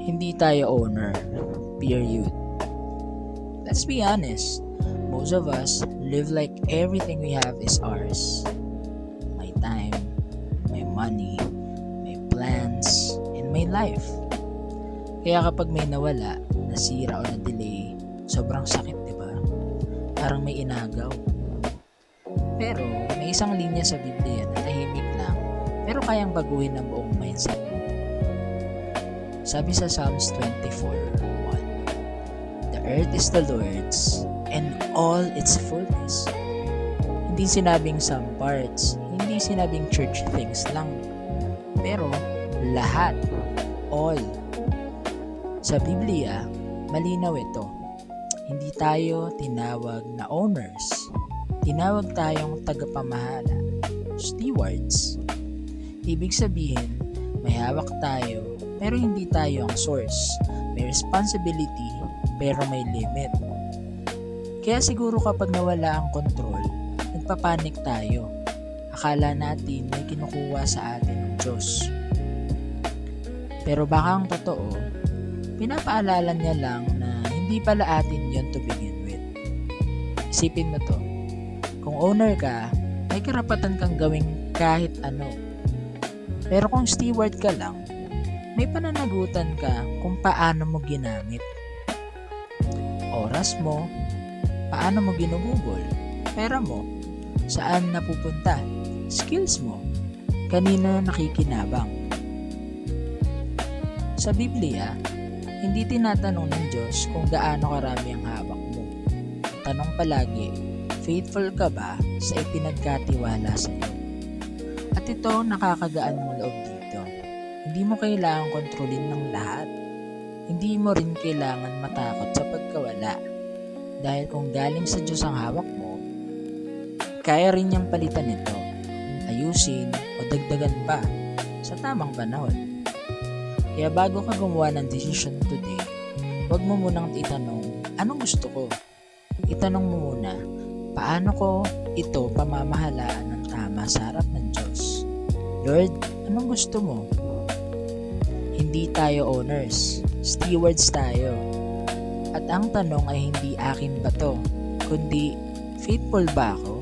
Hindi tayo owner. Period. Let's be honest. Most of us live like everything we have is ours. My time, my money, my plans, and my life. Kaya kapag may nawala, nasira o na-delay, sobrang sakit, di ba? Parang may inagaw. Pero may isang linya sa Biblia na tahimik lang, pero kayang baguhin ang buong mindset mo. Sabi sa Psalms 24:1, "The earth is the Lord's and all its fullness." Hindi sinabing some parts, hindi sinabing church things lang, pero lahat, all. Sa Biblia, malinaw ito. Hindi tayo tinawag na owners. Tinawag tayong tagapamahala, stewards. Ibig sabihin, may hawak tayo, pero hindi tayo ang source. May responsibility, pero may limit. Kaya siguro kapag nawala ang control, nagpapanik tayo. Akala natin may kinukuha sa atin ng Diyos. Pero baka ang totoo, pinapaalala niya lang na hindi pala atin yon to begin with. Isipin mo to, kung owner ka, may karapatan kang gawing kahit ano. Pero kung steward ka lang, may pananagutan ka kung paano mo ginamit. Oras mo, paano mo ginugugol, pera mo, saan napupunta, skills mo, kanino nakikinabang. Sa Biblia, hindi tinatanong ng Diyos kung gaano karami ang hawak mo. Tanong palagi, faithful ka ba sa ipinagkatiwala sa iyo? At ito nakakagaan ng loob dito. Hindi mo kailangang kontrolin ng lahat. Hindi mo rin kailangan matakot sa pagkawala. Dahil kung galing sa Diyos ang hawak mo, kaya rin niyang palitan ito, ayusin o dagdagan pa sa tamang panahon. Kaya bago ka gumawa ng decision today, huwag mo munang itanong, anong gusto ko? Itanong mo muna, paano ko ito pamamahalaan ng tama sa harap ng Diyos? Lord, anong gusto mo? Hindi tayo owners, stewards tayo. At ang tanong ay hindi akin ba to, kundi faithful ba ako?